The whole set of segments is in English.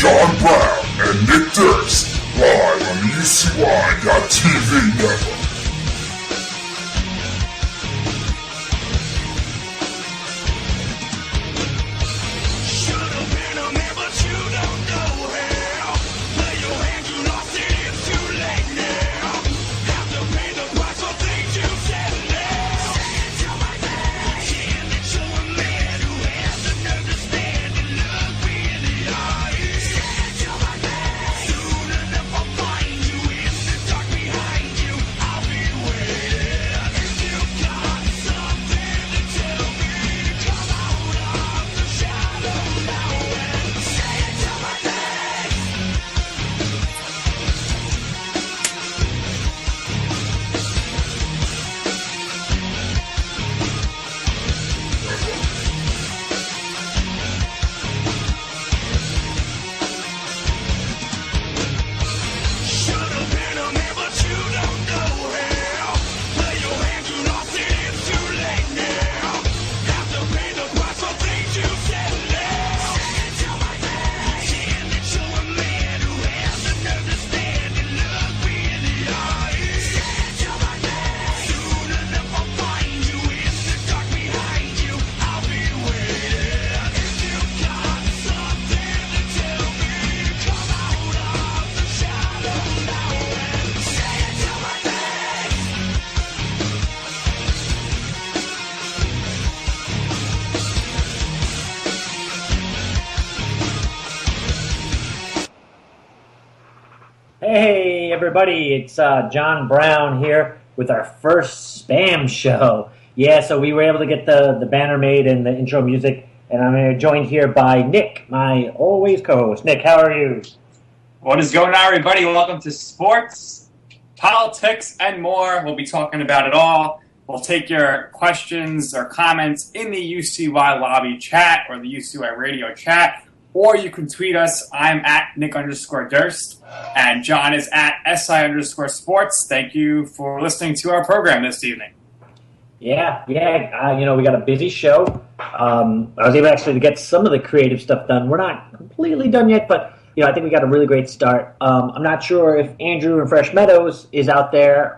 John Brown and Nick Durst, live on the UCY.TV network. Hey everybody, it's John Brown here with our first spam show. Yeah, so we were able to get the banner made and the intro music, and I'm joined here by Nick, my always co-host. Nick, how are you? What is going on, everybody? Welcome to sports, politics, and more. We'll be talking about it all. We'll take your questions or comments in the UCY lobby chat or the UCY radio chat. Or you can tweet us. I'm at Nick_Durst, and John is at SI_sports. Thank you for listening to our program this evening. Yeah, we got a busy show. I was able actually to get some of the creative stuff done. We're not completely done yet, but I think we got a really great start. I'm not sure if Andrew in Fresh Meadows is out there,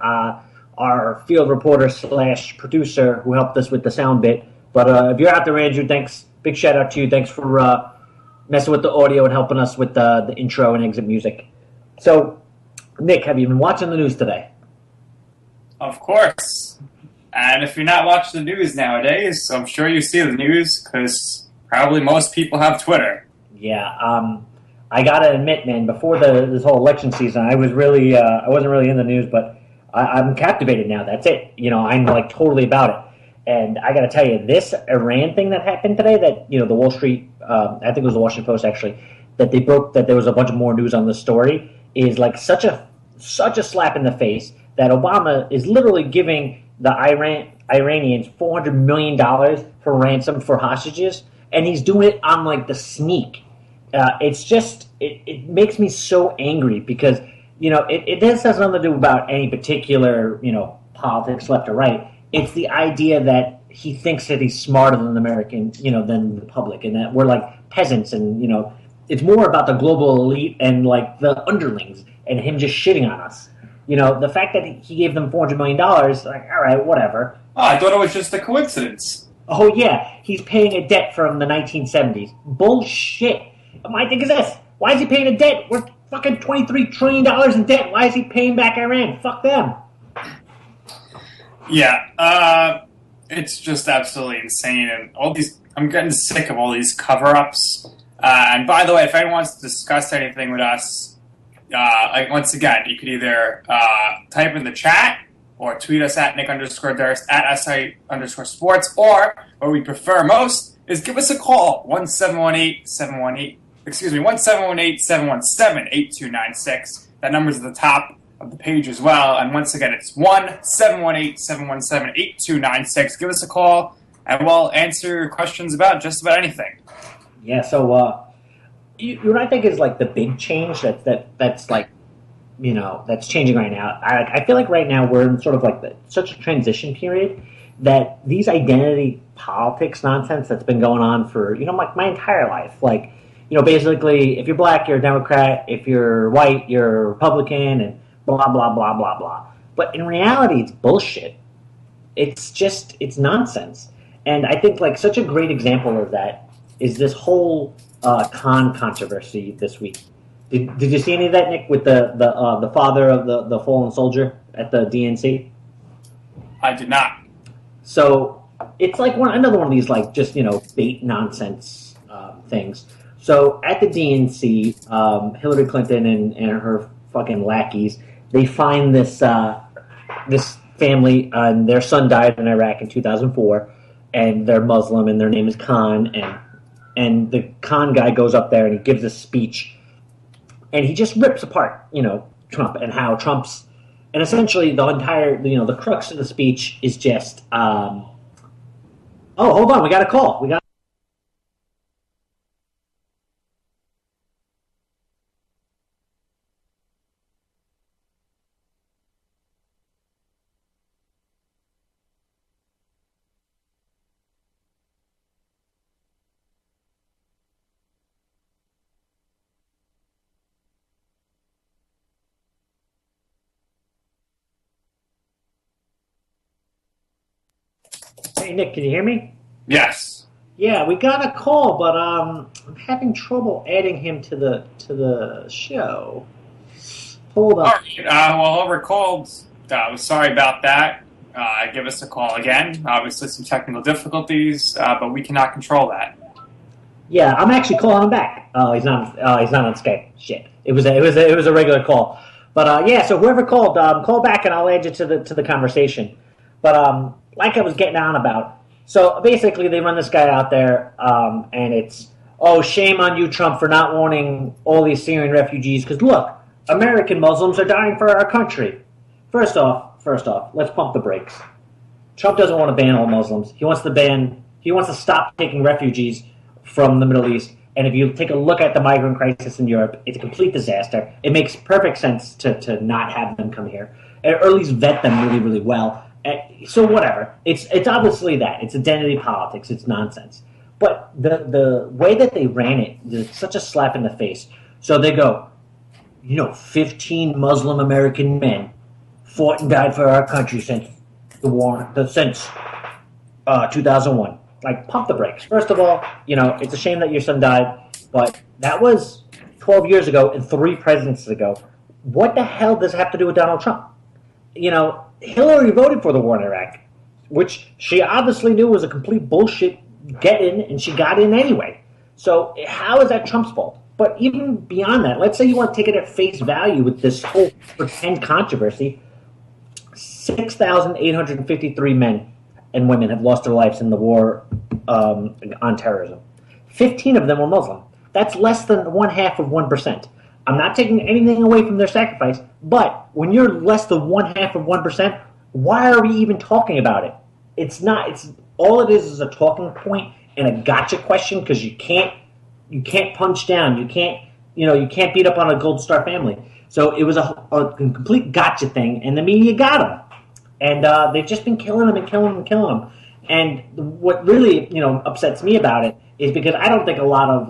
our field reporter / producer who helped us with the sound bit. But if you're out there, Andrew, thanks. Big shout out to you. Thanks for messing with the audio and helping us with the intro and exit music. So, Nick, have you been watching the news today? Of course. And if you're not watching the news nowadays, I'm sure you see the news because probably most people have Twitter. Yeah, I gotta admit, man, before this whole election season, I was really, I wasn't really in the news, but I'm captivated now. That's it. I'm like totally about it. And I got to tell you, this Iran thing that happened today, that, the Wall Street, I think it was the Washington Post actually, that they broke, that there was a bunch of more news on the story, is like such a slap in the face that Obama is literally giving the Iranians $400 million for ransom for hostages, and he's doing it on like the sneak. It's just, it makes me so angry because, this has nothing to do about any particular, politics left or right. It's the idea that he thinks that he's smarter than the American, than the public, and that we're like peasants, and it's more about the global elite and like the underlings, and him just shitting on us. The fact that he gave them $400 million, like, all right, whatever. Oh, I thought it was just a coincidence. Oh yeah, he's paying a debt from the 1970s. Bullshit. My thing is this: why is he paying a debt? We're fucking $23 trillion in debt. Why is he paying back Iran? Fuck them. Yeah, it's just absolutely insane, and I'm getting sick of all these cover-ups. And by the way, if anyone wants to discuss anything with us, once again, you could either type in the chat or tweet us at Nick_Durst at SI_sports, or what we prefer most is give us a call, 1-718-717-8296. That number's at the top of the page as well. And once again, it's 1-718-717-8296. Give us a call, and we'll answer your questions about just about anything. Yeah, so what I think is like the big change that's like, that's changing right now. I feel like right now we're in sort of like such a transition period that these identity politics nonsense that's been going on for, like my entire life, like, basically, if you're black, you're a Democrat. If you're white, you're a Republican, and blah, blah, blah, blah, blah. But in reality, it's bullshit. It's nonsense. And I think like such a great example of that is this whole Khan controversy this week. Did you see any of that, Nick, with the father of the fallen soldier at the DNC? I did not. So it's like another one of these like just bait nonsense things. So at the DNC, Hillary Clinton and her fucking lackeys, they find this family, and their son died in Iraq in 2004, and they're Muslim, and their name is Khan, and the Khan guy goes up there and he gives a speech, and he just rips apart, Trump and how Trump's, and essentially the entire, the crux of the speech is just, oh, hold on, we got a call. Hey, Nick, can you hear me? Yes. Yeah, we got a call, but I'm having trouble adding him to the show. Hold on. All right. Well, whoever called, sorry about that. Give us a call again. Obviously, some technical difficulties, but we cannot control that. Yeah, I'm actually calling him back. Oh, he's not on Skype. Shit. It was a regular call. But yeah, so whoever called, call back and I'll add you to the conversation. But like I was getting on about, so basically they run this guy out there, and it's, oh, shame on you, Trump, for not wanting all these Syrian refugees, because look, American Muslims are dying for our country. First off, let's pump the brakes. Trump doesn't want to ban all Muslims. He wants to stop taking refugees from the Middle East. And if you take a look at the migrant crisis in Europe, it's a complete disaster. It makes perfect sense to not have them come here, or at least vet them really, really well. So whatever. It's obviously that. It's identity politics. It's nonsense. But the way that they ran it is such a slap in the face. So they go, 15 Muslim American men fought and died for our country since the war, since 2001. Like, pump the brakes. First of all, it's a shame that your son died, but that was 12 years ago and 3 presidents ago. What the hell does it have to do with Donald Trump? Hillary voted for the war in Iraq, which she obviously knew was a complete bullshit get-in, and she got in anyway. So how is that Trump's fault? But even beyond that, let's say you want to take it at face value with this whole pretend controversy. 6,853 men and women have lost their lives in the war on terrorism. 15 of them were Muslim. That's less than 0.5%. I'm not taking anything away from their sacrifice, but when you're less than 0.5%, why are we even talking about it? It's not. It's all it is a talking point and a gotcha question, because you can't punch down. You can't beat up on a Gold Star family. So it was a complete gotcha thing, and the media got them, and they've just been killing them and killing them and killing them. And what really upsets me about it is because I don't think a lot of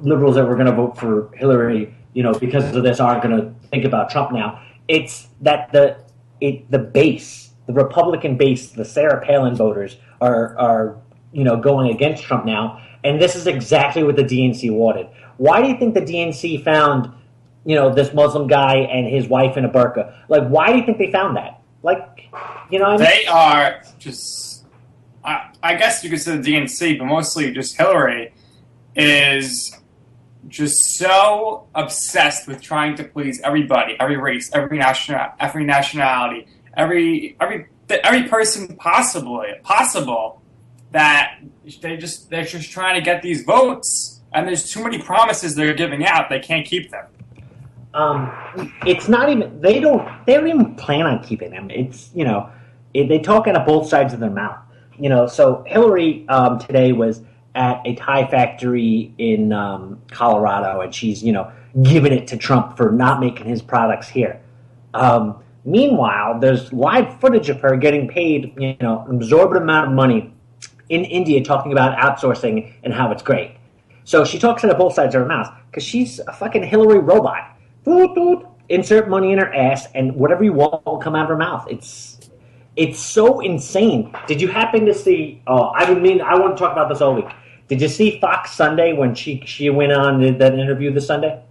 liberals that were going to vote for Hillary, because of this, aren't going to think about Trump now. It's that the base, the Republican base, the Sarah Palin voters are going against Trump now, and this is exactly what the DNC wanted. Why do you think the DNC found this Muslim guy and his wife in a burqa? Like, why do you think they found that? Like, They are just, I guess you could say the DNC, but mostly just Hillary is just so obsessed with trying to please everybody, every race, every nationality, every person possible, that they're just trying to get these votes, and there's too many promises they're giving out, they can't keep them. It's not even, they don't even plan on keeping them. It's, they talk out of both sides of their mouth. So Hillary today was at a tie factory in Colorado, and she's, giving it to Trump for not making his products here. Meanwhile, there's live footage of her getting paid, an absorbent amount of money in India, talking about outsourcing and how it's great. So she talks out of both sides of her mouth because she's a fucking Hillary robot. Doot, doot. Insert money in her ass, and whatever you want will come out of her mouth. It's so insane. Did you happen to see? Oh, I want to talk about this all week. Did you see Fox Sunday when she went on that interview this Sunday?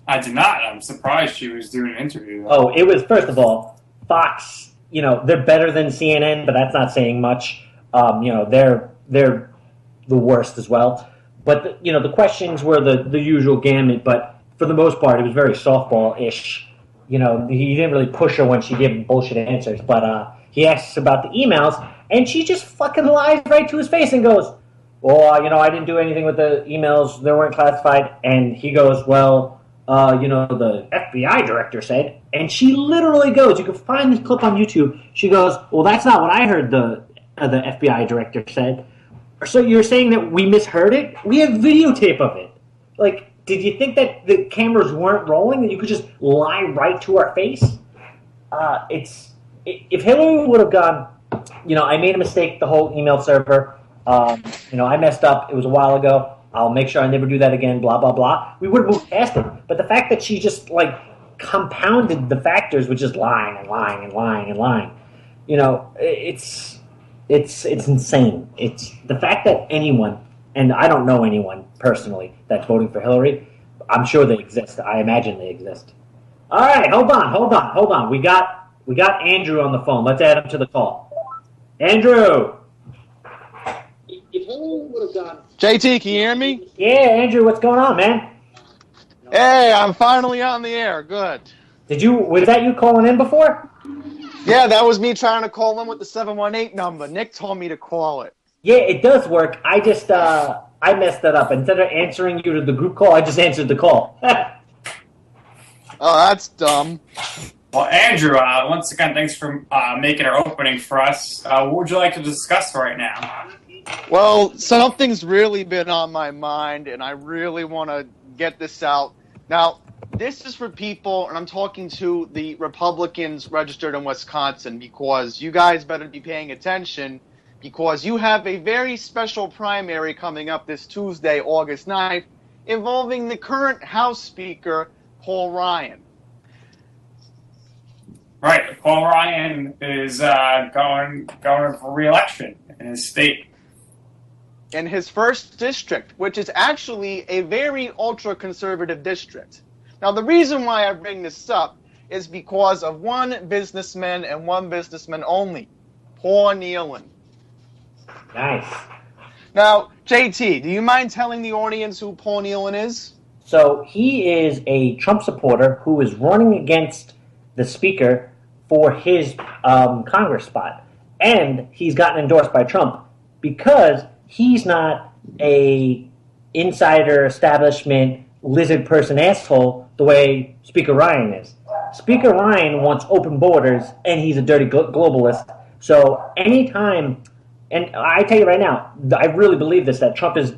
I did not. I'm surprised she was doing an interview. Oh, it was, first of all, Fox. They're better than CNN, but that's not saying much. They're the worst as well. But the questions were the usual gamut, but for the most part, it was very softball-ish. He didn't really push her when she gave bullshit answers, but he asks about the emails, and she just fucking lies right to his face and goes, well, I didn't do anything with the emails. They weren't classified. And he goes, well, the FBI director said. And she literally goes, you can find this clip on YouTube. She goes, well, that's not what I heard the FBI director said. So you're saying that we misheard it? We have videotape of it. Like, did you think that the cameras weren't rolling, that you could just lie right to our face? If Hillary would have gone, I made a mistake, the whole email server. I messed up. It was a while ago. I'll make sure I never do that again, blah, blah, blah. We would have moved past it. But the fact that she just, compounded the factors with just lying and lying and lying and lying, it's insane. It's the fact that anyone, and I don't know anyone personally that's voting for Hillary. I'm sure they exist. I imagine they exist. All right, hold on. We got Andrew on the phone. Let's add him to the call. Andrew. If Hillary would have gone... JT, can you hear me? Yeah, Andrew, what's going on, man? Hey, I'm finally on the air. Good. Was that you calling in before? Yeah, that was me trying to call in with the 718 number. Nick told me to call it. Yeah, it does work. I just, I messed that up. Instead of answering you to the group call, I just answered the call. Oh, that's dumb. Well, Andrew, once again, thanks for making our opening for us. What would you like to discuss right now? Well, something's really been on my mind, and I really want to get this out. Now, this is for people, and I'm talking to the Republicans registered in Wisconsin, because you guys better be paying attention, because you have a very special primary coming up this Tuesday, August 9th, involving the current House Speaker, Paul Ryan. Right, Paul Ryan is going for re-election in his state. In his first district, which is actually a very ultra-conservative district. Now, the reason why I bring this up is because of one businessman and one businessman only, Paul Nealon. Nice. Now, JT, do you mind telling the audience who Paul Nealon is? So he is a Trump supporter who is running against the speaker for his Congress spot. And he's gotten endorsed by Trump because he's not a insider establishment lizard person asshole the way Speaker Ryan is. Speaker Ryan wants open borders, and he's a dirty globalist. So anytime, and I tell you right now, I really believe this, that Trump is,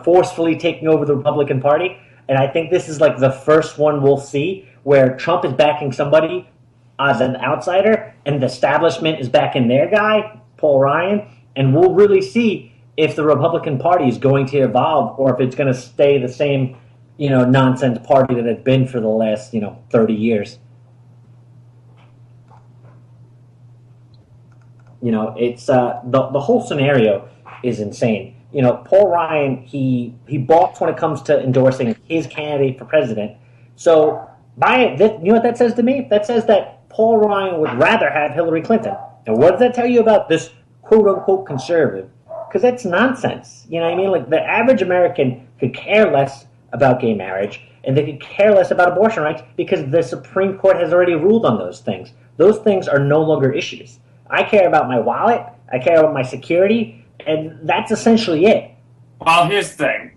forcefully taking over the Republican Party, and I think this is like the first one we'll see where Trump is backing somebody as an outsider, and the establishment is backing their guy, Paul Ryan, and we'll really see if the Republican Party is going to evolve or if it's going to stay the same, nonsense party that it's been for the last, 30 years. It's the whole scenario is insane. Paul Ryan, he balks when it comes to endorsing his candidate for president. So, you know what that says to me? That says that Paul Ryan would rather have Hillary Clinton. And what does that tell you about this quote-unquote conservative? Because that's nonsense. You know what I mean? Like, the average American could care less about gay marriage, and they could care less about abortion rights because the Supreme Court has already ruled on those things. Those things are no longer issues. I care about my wallet, I care about my security, and that's essentially it. Well, here's the thing.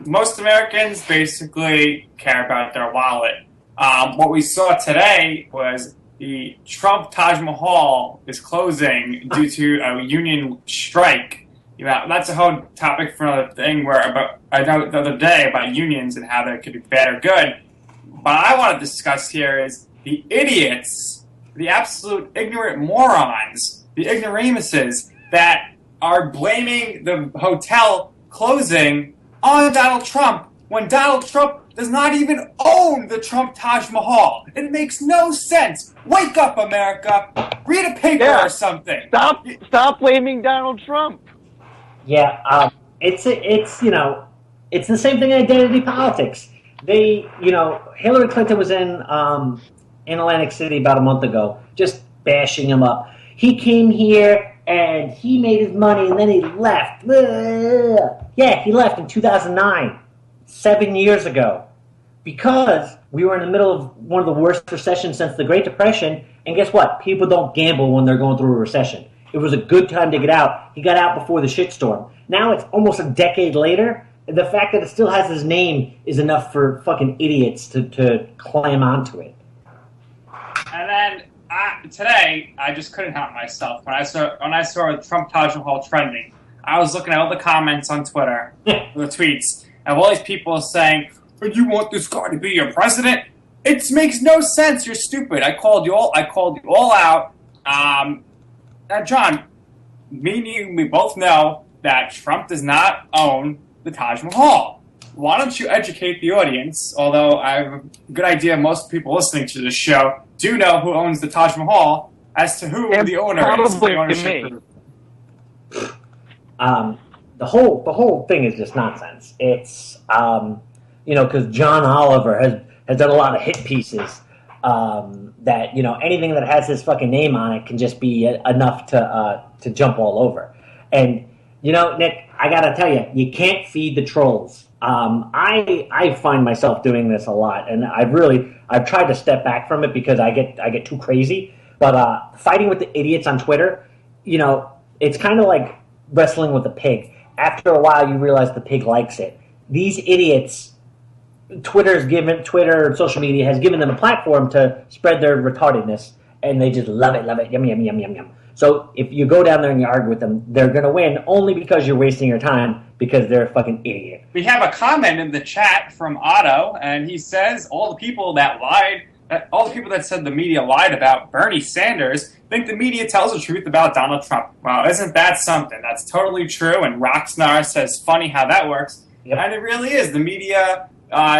Most Americans basically care about their wallet. What we saw today was the Trump Taj Mahal is closing due to a union strike. That's a whole topic for another thing I know the other day about unions and how they could be bad or good. What I want to discuss here is the idiots, the absolute ignorant morons, the ignoramuses that are blaming the hotel closing on Donald Trump when Donald Trump does not even own the Trump Taj Mahal. It makes no sense. Wake up, America. Read a paper or something. Stop blaming Donald Trump. Yeah, it's the same thing in identity politics. Hillary Clinton was in Atlantic City about a month ago, just bashing him up. He came here and he made his money and then he left. Yeah, he left in 2009, 7 years ago, because we were in the middle of one of the worst recessions since the Great Depression. And guess what? People don't gamble when they're going through a recession. It was a good time to get out. He got out before the shitstorm. Now it's almost a decade later. The fact that it still has his name is enough for fucking idiots to climb onto it. And then today, I just couldn't help myself. When I saw Trump Taj Mahal trending, I was looking at all the comments on Twitter, the tweets, and all these people saying, "You want this guy to be your president? It makes no sense. You're stupid. I called you all out." Now, John, me and you, we both know that Trump does not own the Taj Mahal. Why don't you educate the audience? Although I have a good idea most people listening to this show do know who owns the Taj Mahal as to who the owner is. The ownership group. The whole thing is just nonsense. It's because John Oliver has done a lot of hit pieces that anything that has his fucking name on it can just be enough to jump all over. And Nick, I gotta tell you, you can't feed the trolls. I find myself doing this a lot, and I've tried to step back from it because I get too crazy. But fighting with the idiots on Twitter, it's kind of like wrestling with a pig. After a while, you realize the pig likes it. These idiots, Twitter and social media has given them a platform to spread their retardedness, and they just love it, yum, yum, yum, yum, yum. So if you go down there and you argue with them, they're going to win only because you're wasting your time because they're a fucking idiot. We have a comment in the chat from Otto, and he says all the people that said the media lied about Bernie Sanders think the media tells the truth about Donald Trump. Well, isn't that something? That's totally true, and Roxnar says, funny how that works. Yep. And it really is. The media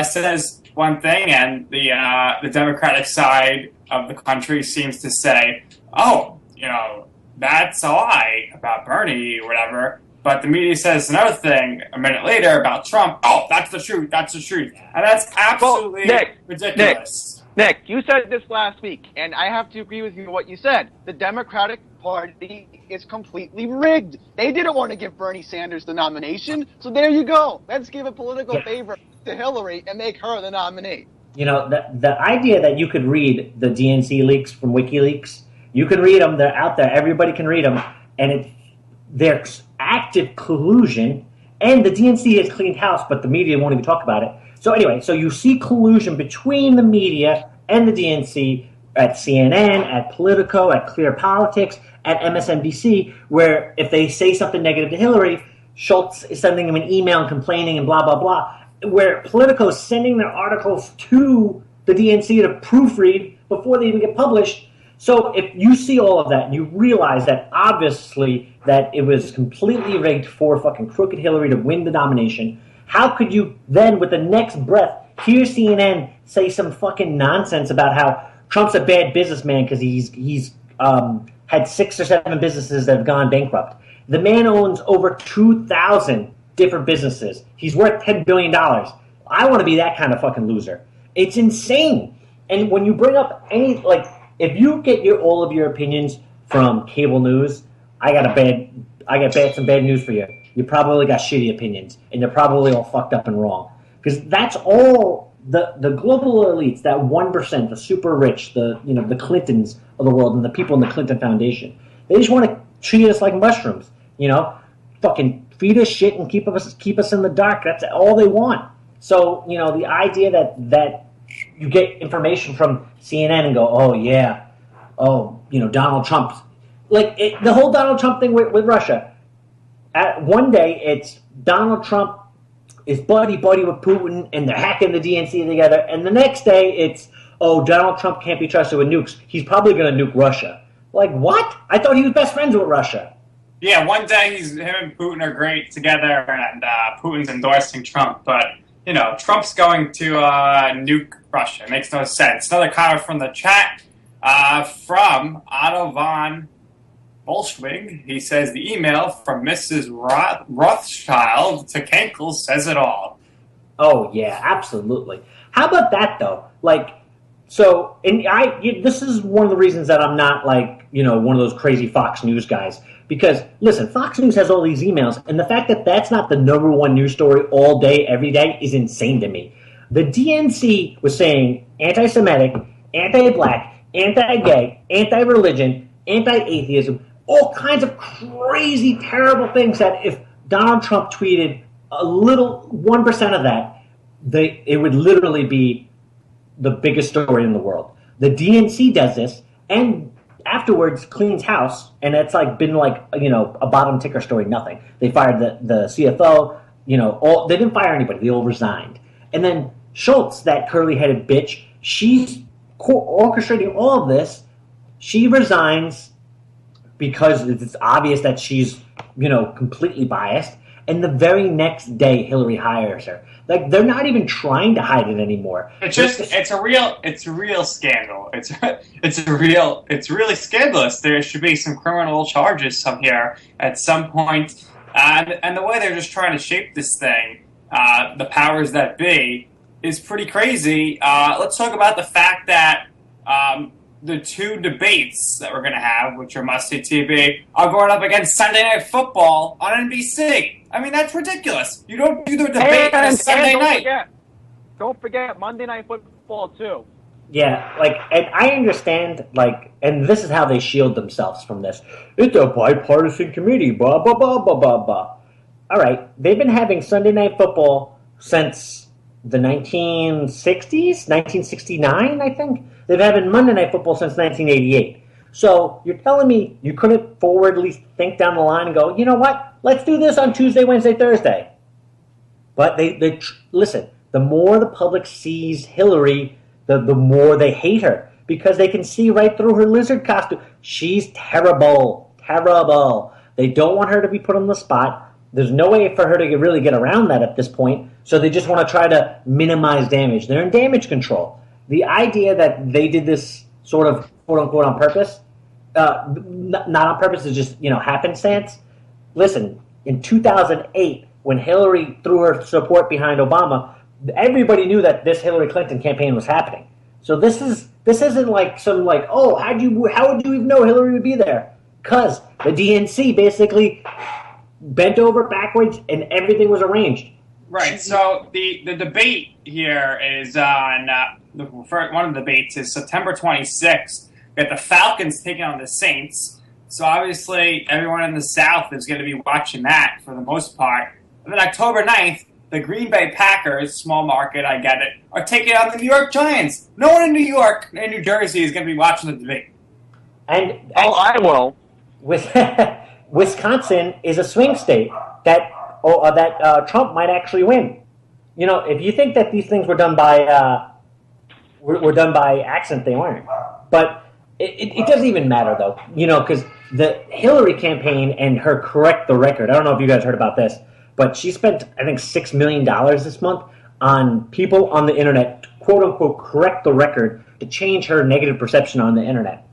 says one thing, and the Democratic side of the country seems to say, oh, that's a lie about Bernie or whatever. But the media says another thing a minute later about Trump. Oh, that's the truth. That's the truth. And that's absolutely ridiculous. Nick, you said this last week, and I have to agree with you what you said. The Democratic Party is completely rigged. They didn't want to give Bernie Sanders the nomination, so there you go. Let's give a political favor to Hillary and make her the nominee. The idea that you could read the DNC leaks from WikiLeaks, you can read them. They're out there. Everybody can read them. And there's active collusion. And the DNC has cleaned house, but the media won't even talk about it. So anyway, you see collusion between the media and the DNC at CNN, at Politico, at Clear Politics, at MSNBC, where if they say something negative to Hillary, Schultz is sending them an email and complaining and blah, blah, blah. Where Politico is sending their articles to the DNC to proofread before they even get published. So if you see all of that and you realize that obviously that it was completely rigged for fucking crooked Hillary to win the nomination, how could you then with the next breath hear CNN say some fucking nonsense about how Trump's a bad businessman because he's had 6 or 7 businesses that have gone bankrupt? The man owns over 2,000 different businesses. He's worth $10 billion. I want to be that kind of fucking loser. It's insane. And when you bring up if you get all of your opinions from cable news, I got some bad news for you. You probably got shitty opinions, and they're probably all fucked up and wrong. Because that's all the global elites, that 1%, the super rich, the Clintons of the world, and the people in the Clinton Foundation. They just want to treat us like mushrooms. Fucking feed us shit and keep us in the dark. That's all they want. So the idea that you get information from CNN and go, oh, yeah, Donald Trump. The whole Donald Trump thing with Russia. One day, it's Donald Trump is buddy-buddy with Putin, and they're hacking the DNC together. And the next day, it's, oh, Donald Trump can't be trusted with nukes. He's probably going to nuke Russia. Like, what? I thought he was best friends with Russia. Yeah, one day him and Putin are great together, and Putin's endorsing Trump. But Trump's going to nuke Russia. It makes no sense. Another comment from the chat from Otto von Bolschwig. He says the email from Mrs. Rothschild to Kenkel says it all. Oh yeah, absolutely. How about that though? This is one of the reasons that I'm not one of those crazy Fox News guys. Because listen, Fox News has all these emails, and the fact that that's not the number one news story all day, every day, is insane to me. The DNC was saying anti-Semitic, anti-black, anti-gay, anti-religion, anti-atheism, all kinds of crazy, terrible things that if Donald Trump tweeted a little 1% of that, it would literally be the biggest story in the world. The DNC does this, and afterwards cleans house, and it's been a bottom ticker story. Nothing. They fired the CFO. They didn't fire anybody. They all resigned. And then Schultz, that curly-headed bitch, she's orchestrating all of this. She resigns because it's obvious that she's completely biased. And the very next day, Hillary hires her. They're not even trying to hide it anymore. It's a real scandal. It's really scandalous. There should be some criminal charges here at some point. And the way they're just trying to shape this thing, the powers that be, is pretty crazy. Let's talk about the fact that the two debates that we're going to have, which are must-see TV, are going up against Sunday Night Football on NBC. I mean, that's ridiculous. You don't do the debate on a Sunday night. Don't forget Monday Night Football, too. Yeah, and I understand, and this is how they shield themselves from this. It's a bipartisan committee, blah, blah, blah, blah, blah, blah. All right, they've been having Sunday Night Football since the 1960s, 1969, I think. They've been having Monday Night Football since 1988. So you're telling me you couldn't forwardly think down the line and go, you know what? Let's do this on Tuesday, Wednesday, Thursday. But listen, the more the public sees Hillary, the more they hate her because they can see right through her lizard costume. She's terrible, terrible. They don't want her to be put on the spot. There's no way for her to really get around that at this point. So they just want to try to minimize damage. They're in damage control. The idea that they did this sort of quote-unquote on purpose, not on purpose, is just, happenstance. Listen, in 2008, when Hillary threw her support behind Obama, everybody knew that this Hillary Clinton campaign was happening. So this isn't how would you even know Hillary would be there? Because the DNC basically bent over backwards and everything was arranged. Right. So the debate here is on one of the debates is September 26th. We got the Falcons taking on the Saints. So obviously everyone in the South is going to be watching that for the most part. And then October 9th, the Green Bay Packers, small market, I get it, are taking on the New York Giants. No one in New York and New Jersey is going to be watching the debate. And I will. Wisconsin is a swing state that Trump might actually win. If you think that these things were done by accident, they weren't. But it doesn't even matter though, because the Hillary campaign and her correct the record. I don't know if you guys heard about this, but she spent I think $6 million this month on people on the internet, quote unquote, correct the record to change her negative perception on the internet.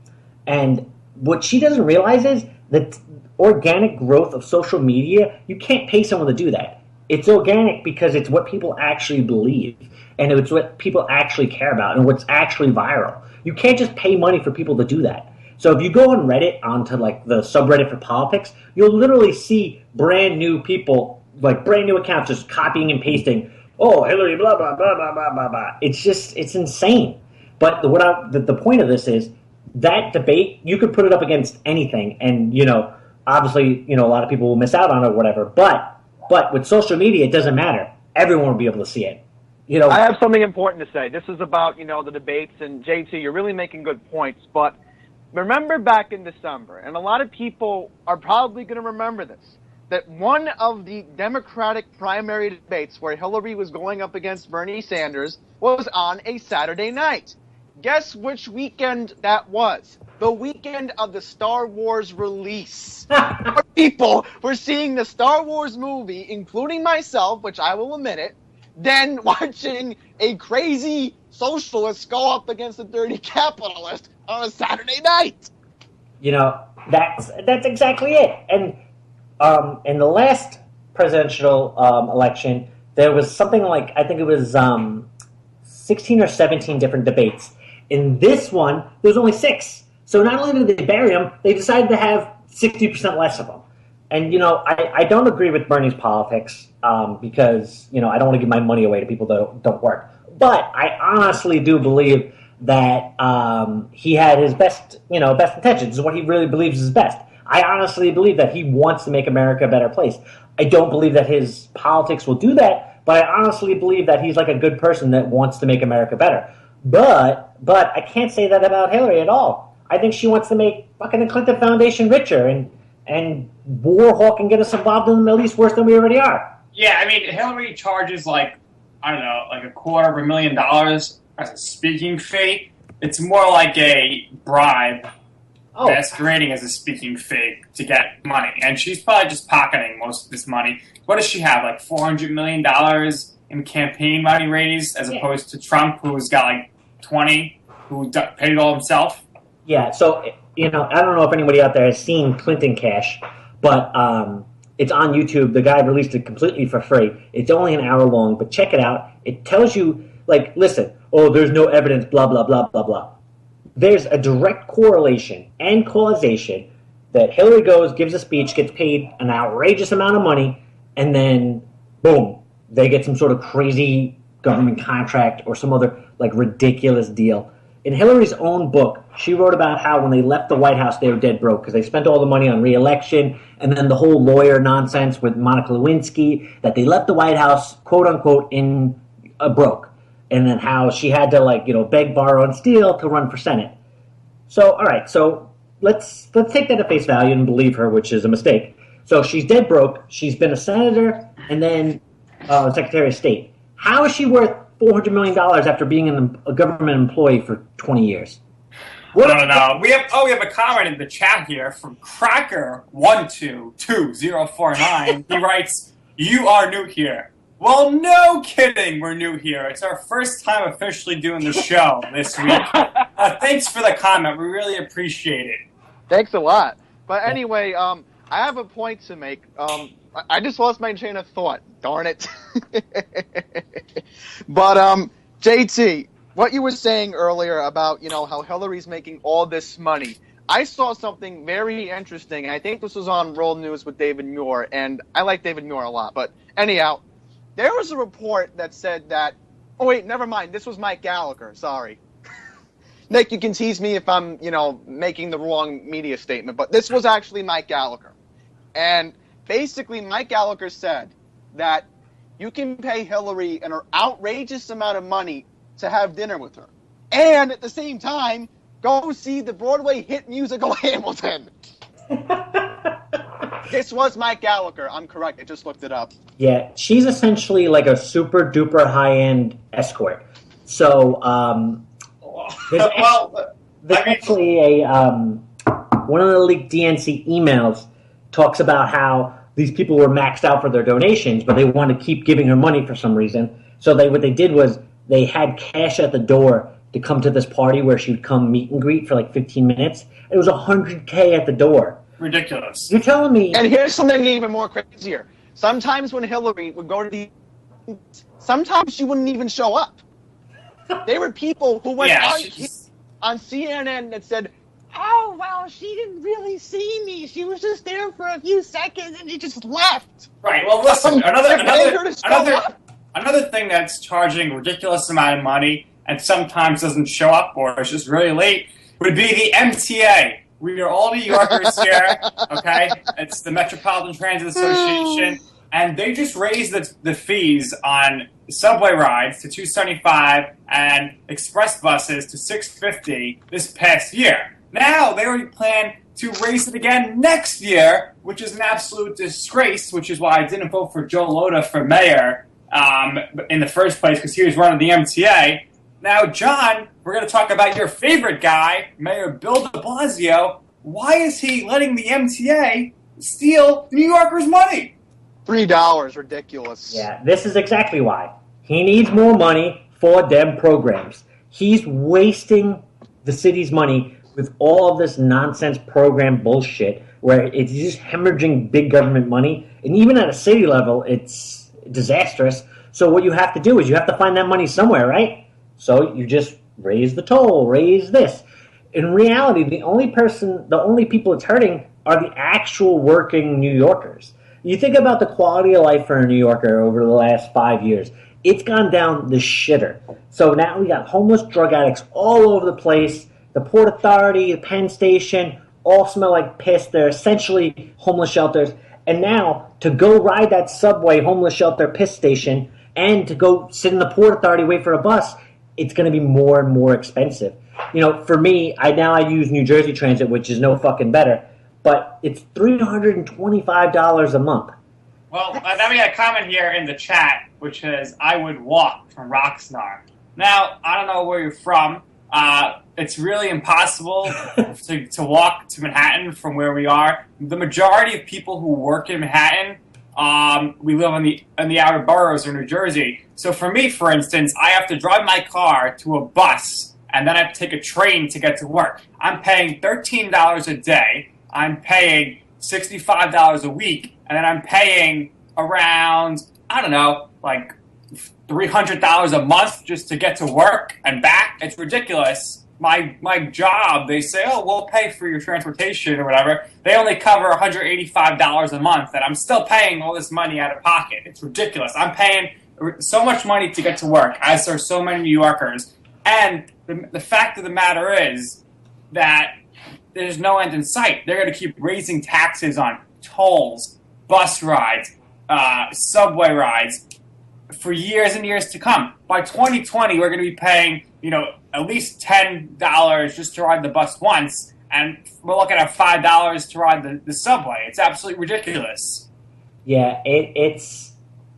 And what she doesn't realize is that organic growth of social media, you can't pay someone to do that. It's organic because it's what people actually believe, and it's what people actually care about, and what's actually viral. You can't just pay money for people to do that. So if you go on Reddit, onto the subreddit for politics, you'll literally see brand new people, brand new accounts just copying and pasting, oh, Hillary, blah, blah, blah, blah, blah, blah, blah. It's insane. But the point of this is that debate, you could put it up against anything, and, obviously, a lot of people will miss out on it or whatever. But with social media, it doesn't matter. Everyone will be able to see it. I have something important to say. This is about, the debates, and JT, you're really making good points. But remember back in December, and a lot of people are probably going to remember this, that one of the Democratic primary debates where Hillary was going up against Bernie Sanders was on a Saturday night. Guess which weekend that was? the weekend of the Star Wars release. People were seeing the Star Wars movie, including myself, which I will admit it, then watching a crazy socialist go up against a dirty capitalist on a Saturday night. You know, that's exactly it. And in the last presidential election, there was something like, I think it was 16 or 17 different debates. In this one, there was only 6. So not only did they bury them, they decided to have 60% less of them. And, you know, I don't agree with Bernie's politics because, you know, I don't want to give my money away to people that don't work. But I honestly do believe that he had his best intentions. This is what he really believes is best. I honestly believe that he wants to make America a better place. I don't believe that his politics will do that, but I honestly believe that he's like a good person that wants to make America better. But I can't say that about Hillary at all. I think she wants to make fucking the Clinton Foundation richer and war hawk and get us involved in the Middle East worse than we already are. Yeah, I mean, Hillary charges like $250,000 as a speaking fee. It's more like a bribe masquerading as a speaking fee to get money. And she's probably just pocketing most of this money. What does she have, like $400 million in campaign money raised as opposed to Trump, who's got like 20, who paid it all himself? Yeah, so, you know, I don't know if anybody out there has seen Clinton Cash, but it's on YouTube. The guy released it completely for free. It's only an hour long, but check it out. It tells you, like, listen, there's no evidence, blah, blah, blah, blah, blah. There's a direct correlation and causation that Hillary goes, gives a speech, gets paid an outrageous amount of money, and then, boom, they get some sort of crazy government contract or some other, like, ridiculous deal. In Hillary's own book, she wrote about how when they left the White House, they were dead broke because they spent all the money on re-election and then the whole lawyer nonsense with Monica Lewinsky, that they left the White House, quote unquote, in broke. And then how she had to, like, you know, beg, borrow, and steal to run for Senate. So, all right, so let's take that at face value and believe her, which is a mistake. So she's dead broke. She's been a senator and then Secretary of State. How is she worth $400 million after being a government employee for 20 years? No. We have a comment in the chat here from Cracker122049. He writes, "You are new here." Well, no kidding, we're new here. It's our first time officially doing the show this week. Thanks for the comment. We really appreciate it. Thanks a lot. But anyway, I have a point to make. I just lost my train of thought. Darn it. But, JT, what you were saying earlier about, you know, how Hillary's making all this money. I saw something very interesting, and I think this was on World News with David Muir, and I like David Muir a lot. But anyhow, there was a report that said that, oh wait, never mind, this was Mike Gallagher, sorry. Nick, you can tease me if I'm, you know, making the wrong media statement, but this was actually Mike Gallagher. And basically, Mike Gallagher said that you can pay Hillary an outrageous amount of money to have dinner with her. And at the same time, go see the Broadway hit musical Hamilton. This was Mike Gallagher. I'm correct. I just looked it up. Yeah, she's essentially like a super duper high end escort. So there's actually a one of the leaked DNC emails talks about how these people were maxed out for their donations, but they wanted to keep giving her money for some reason. So what they did was they had cash at the door to come to this party where she would come meet and greet for like 15 minutes. It was $100K at the door. Ridiculous. You're telling me... And here's something even more crazier. Sometimes when Hillary would go to the... Sometimes she wouldn't even show up. There were people who went on CNN that said, oh, well, she didn't really see me. She was just there for a few seconds and she just left. Right. Well, listen, another thing that's charging a ridiculous amount of money and sometimes doesn't show up or is just really late would be the MTA. We are all New Yorkers here, okay? It's the Metropolitan Transit Association, and they just raised the fees on subway rides to $275 and express buses to $650 this past year. Now, they already plan to raise it again next year, which is an absolute disgrace, which is why I didn't vote for Joe Lhota for mayor in the first place, because he was running the MTA. Now, John, we're going to talk about your favorite guy, Mayor Bill de Blasio. Why is he letting the MTA steal New Yorkers' money? $3, ridiculous. Yeah, this is exactly why. He needs more money for them programs. He's wasting the city's money with all of this nonsense program bullshit where it's just hemorrhaging big government money. And even at a city level, it's disastrous. So what you have to do is you have to find that money somewhere, right? So you just raise the toll, raise this. In reality, the only people it's hurting are the actual working New Yorkers. You think about the quality of life for a New Yorker over the last 5 years. It's gone down the shitter. So now we got homeless drug addicts all over the place. The Port Authority, the Penn Station, all smell like piss. They're essentially homeless shelters. And now to go ride that subway homeless shelter piss station and to go sit in the Port Authority, wait for a bus, it's going to be more and more expensive. You know, for me, I use New Jersey Transit, which is no fucking better, but it's $325 a month. Well, then we got a comment here in the chat, which is, I would walk from Roxnard. Now, I don't know where you're from. It's really impossible to walk to Manhattan from where we are. The majority of people who work in Manhattan, we live in the outer boroughs of New Jersey. So for me, for instance, I have to drive my car to a bus, and then I have to take a train to get to work. I'm paying $13 a day. I'm paying $65 a week, and then I'm paying around, I don't know, like $300 a month just to get to work and back. It's ridiculous. My job, they say, oh, we'll pay for your transportation or whatever. They only cover $185 a month, and I'm still paying all this money out of pocket. It's ridiculous. I'm paying so much money to get to work, as are so many New Yorkers. And the fact of the matter is that there's no end in sight. They're going to keep raising taxes on tolls, bus rides, subway rides for years and years to come. By 2020, we're going to be paying, at least $10 just to ride the bus once, and we're looking at $5 to ride the subway. It's absolutely ridiculous. Yeah, it's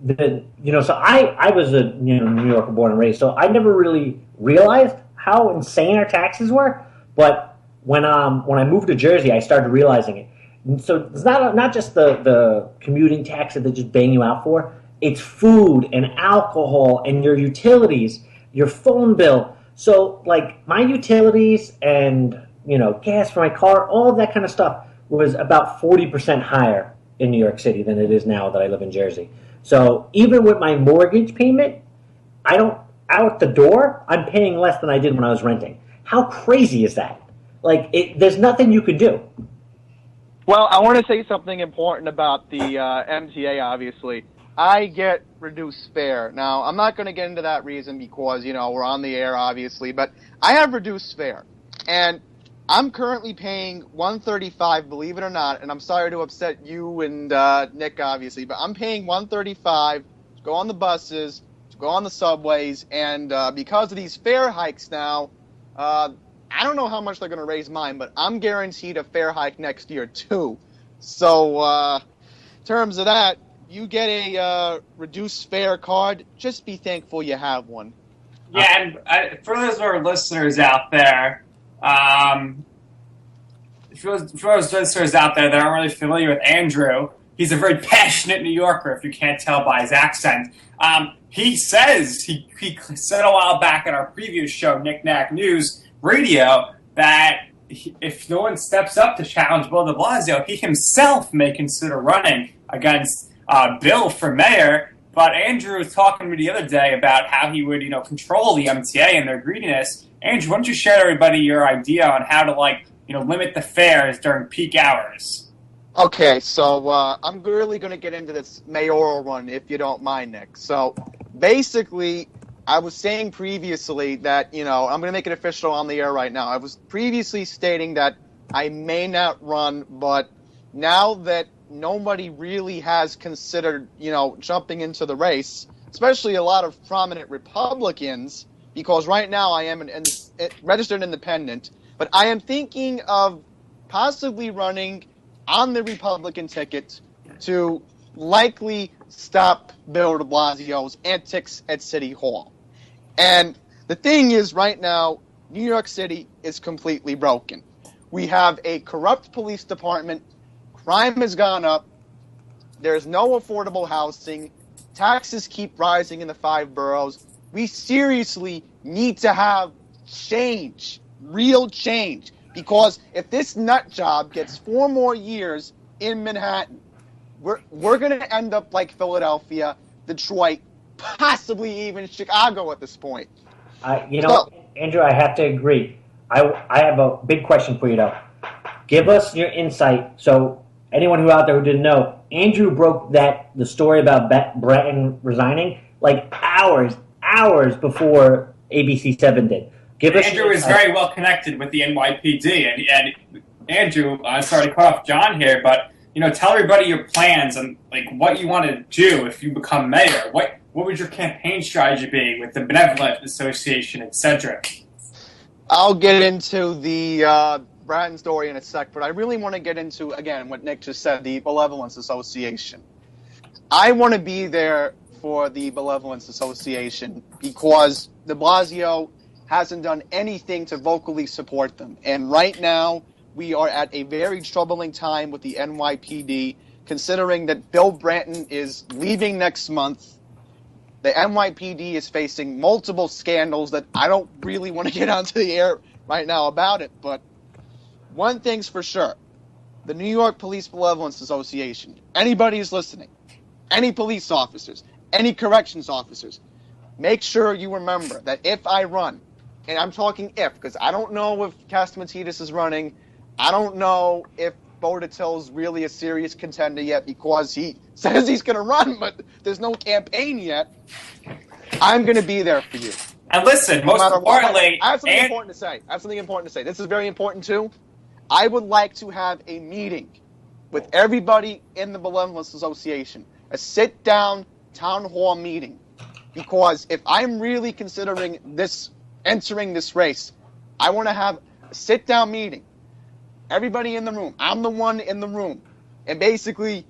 so I was a New Yorker born and raised, so I never really realized how insane our taxes were. But when I moved to Jersey, I started realizing it. And so it's not just the commuting tax that they just bang you out for. It's food and alcohol and your utilities, your phone bill. So like my utilities and gas for my car, all of that kind of stuff was about 40% higher in New York City than it is now that I live in Jersey. So even with my mortgage payment, out the door, I'm paying less than I did when I was renting. How crazy is that? Like, there's nothing you could do. Well, I want to say something important about the MTA, obviously. I get reduced fare. Now, I'm not going to get into that reason because, we're on the air, obviously, but I have reduced fare. And I'm currently paying $135, believe it or not, and I'm sorry to upset you and Nick, obviously, but I'm paying $135 to go on the buses, to go on the subways, and because of these fare hikes now, I don't know how much they're going to raise mine, but I'm guaranteed a fare hike next year, too. So, in terms of that, you get a reduced fare card, just be thankful you have one. Yeah, and for those of our listeners out there, for those listeners out there that aren't really familiar with Andrew, he's a very passionate New Yorker, if you can't tell by his accent. He says, he said a while back at our previous show, Knick Knack News Radio, that if no one steps up to challenge Bill de Blasio, he himself may consider running against Bill for mayor. But Andrew was talking to me the other day about how he would, control the MTA and their greediness. Andrew, why don't you share everybody your idea on how to, limit the fares during peak hours? Okay, so I'm really going to get into this mayoral run, if you don't mind, Nick. So basically, I was saying previously that, I'm going to make it official on the air right now. I was previously stating that I may not run, but now that nobody really has considered, jumping into the race, especially a lot of prominent Republicans, because right now I am a registered independent, but I am thinking of possibly running on the Republican ticket to likely stop Bill de Blasio's antics at City Hall. And The thing is, right now, New York City is completely broken. We have a corrupt police department. Crime has gone up. There's no affordable housing. Taxes keep rising in the 5 boroughs. We seriously need to have change, real change. Because if this nut job gets 4 more years in Manhattan, we're going to end up like Philadelphia, Detroit, possibly even Chicago at this point. Andrew, I have to agree. I have a big question for you, though. Give us your insight. So anyone who out there who didn't know, Andrew broke the story about Bratton resigning like hours before ABC7 did. Andrew is very well connected with the NYPD, and Andrew, sorry to cut off John here, but tell everybody your plans and like what you want to do if you become mayor. What would your campaign strategy be with the Benevolent Association, etc.? I'll get into the Bratton story in a sec, but I really want to get into, again, what Nick just said, the Benevolence Association. I want to be there for the Benevolence Association because de Blasio hasn't done anything to vocally support them. And right now, we are at a very troubling time with the NYPD, considering that Bill Bratton is leaving next month. The NYPD is facing multiple scandals that I don't really want to get onto the air right now about it, but one thing's for sure. The New York Police Benevolence Association, anybody who's listening, any police officers, any corrections officers, make sure you remember that if I run, and I'm talking if, because I don't know if Castamatidis is running, I don't know if Bodatill's really a serious contender yet because he says he's going to run, but there's no campaign yet. I'm going to be there for you. And listen, most importantly... I have something important to say. This is very important, too. I would like to have a meeting with everybody in the Benevolence Association, a sit-down town hall meeting, because if I'm really considering entering this race, I want to have a sit-down meeting. Everybody in the room. I'm the one in the room. And basically,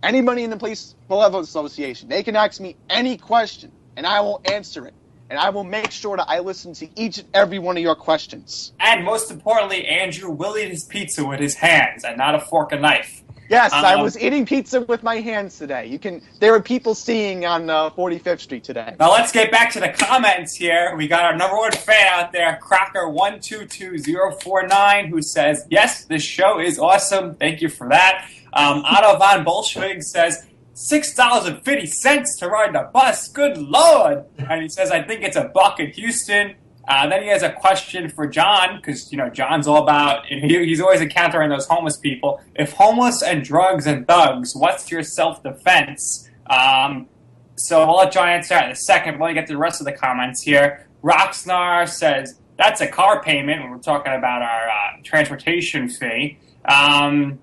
anybody in the Police Benevolence Association, they can ask me any question, and I will answer it. And I will make sure that I listen to each and every one of your questions. And most importantly, Andrew will eat his pizza with his hands and not a fork and knife. Yes, I was eating pizza with my hands today. There were people seeing on 45th Street today. Now let's get back to the comments here. We got our number one fan out there, Cracker122049, who says, yes, this show is awesome. Thank you for that. Otto von Bolshevik says, $6.50 to ride the bus. Good Lord. And he says, I think it's $1 in Houston. Then he has a question for John, because, John's all about, and he's always encountering those homeless people. If homeless and drugs and thugs, what's your self-defense? So I'll let John answer that in a second, but let me get to the rest of the comments here. Roxnar says, that's a car payment when we're talking about our transportation fee. Then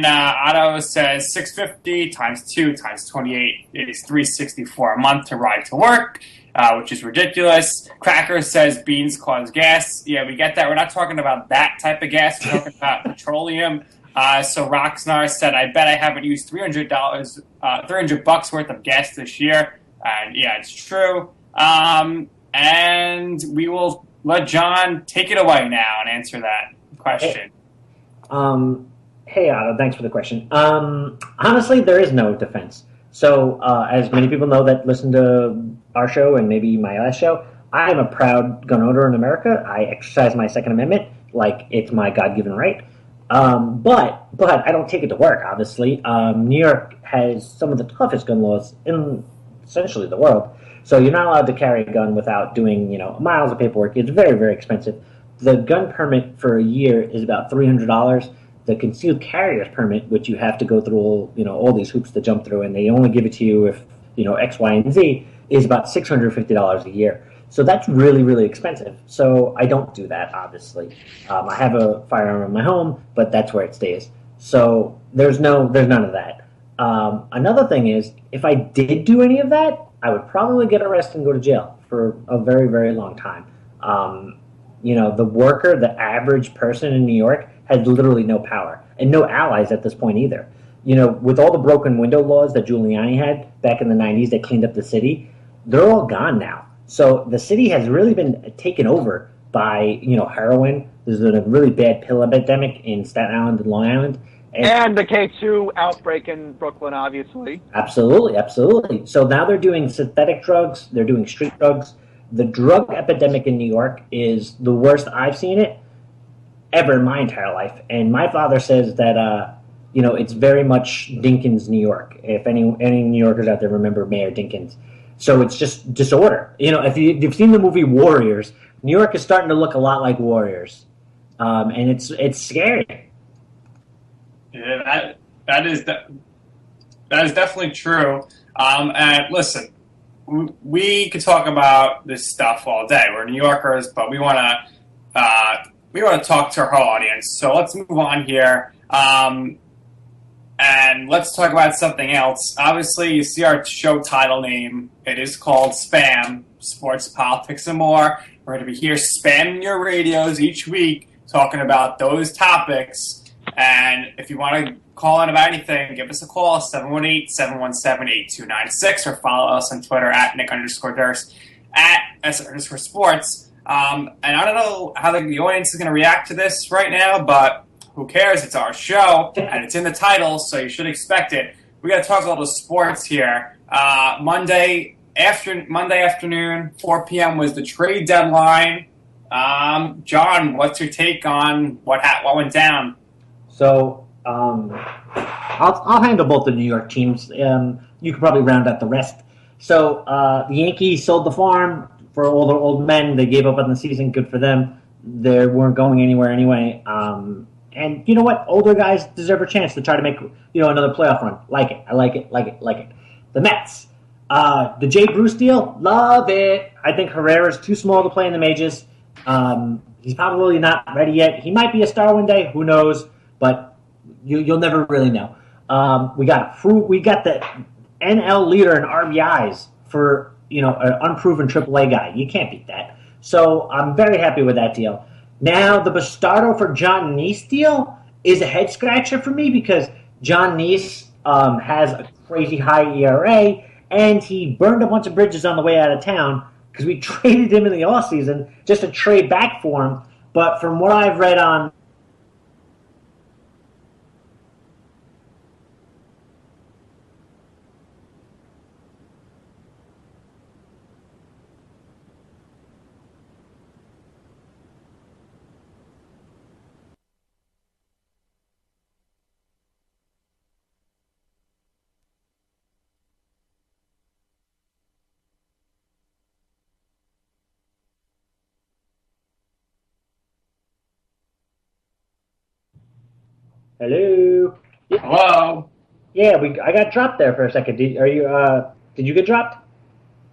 Otto says $650 times 2 times 28 is $364 a month to ride to work. Which is ridiculous. Cracker says beans cause gas. Yeah, we get that. We're not talking about that type of gas. We're talking about petroleum. So Roxnar said, I bet I haven't used $300 worth of gas this year. And yeah, it's true. And we will let John take it away now and answer that question. Hey Otto, thanks for the question. Honestly, there is no defense. So, as many people know that listen to our show and maybe my last show, I am a proud gun owner in America. I exercise my Second Amendment like it's my God-given right. But I don't take it to work, obviously. New York has some of the toughest gun laws in essentially the world. So you're not allowed to carry a gun without doing, miles of paperwork. It's very, very expensive. The gun permit for a year is about $300. The concealed carrier's permit, which you have to go through all these hoops to jump through, and they only give it to you if X, Y, and Z, is about $650 a year. So that's really, really expensive. So I don't do that, obviously. I have a firearm in my home, but that's where it stays. So there's none of that. Another thing is, if I did do any of that, I would probably get arrested and go to jail for a very, very long time. The worker, the average person in New York, has literally no power and no allies at this point either. With all the broken window laws that Giuliani had back in the 90s that cleaned up the city, they're all gone now. So the city has really been taken over by heroin. There's been a really bad pill epidemic in Staten Island and Long Island. And the K2 outbreak in Brooklyn, obviously. Absolutely, absolutely. So now they're doing synthetic drugs. They're doing street drugs. The drug epidemic in New York is the worst I've seen it ever in my entire life. And my father says that it's very much Dinkins, New York. If any New Yorkers out there remember Mayor Dinkins, so it's just disorder. If you've seen the movie Warriors, New York is starting to look a lot like Warriors, and it's scary. Yeah, that is definitely true. And listen, we could talk about this stuff all day. We're New Yorkers, but we want to talk to our whole audience. So let's move on here, and let's talk about something else. Obviously, you see our show title name. It is called Spam: Sports, Politics, and More. We're going to be here spamming your radios each week, talking about those topics. And if you want to call in about anything, give us a call, 718-717-8296, or follow us on Twitter at Nick_Durst, at S_sports. And I don't know how the audience is going to react to this right now, but who cares? It's our show, and it's in the title, so you should expect it. We got to talk a little sports here. Monday afternoon, 4 p.m. was the trade deadline. John, what's your take on what went down? So I'll handle both the New York teams. You could probably round out the rest. So the Yankees sold the farm for all the old men. They gave up on the season. Good for them. They weren't going anywhere anyway. And you know what? Older guys deserve a chance to try to make another playoff run. Like it. I like it. The Mets. The Jay Bruce deal. Love it. I think Herrera's too small to play in the majors. He's probably not ready yet. He might be a star one day. Who knows? But you'll never really know. We got the NL leader in RBIs for an unproven AAA guy. You can't beat that. So I'm very happy with that deal. Now the Bastardo for John Neese deal is a head scratcher for me because John Neese has a crazy high ERA and he burned a bunch of bridges on the way out of town because we traded him in the offseason just to trade back for him. But from what I've read on Hello. Hello. Yeah, I got dropped there for a second. Did you get dropped?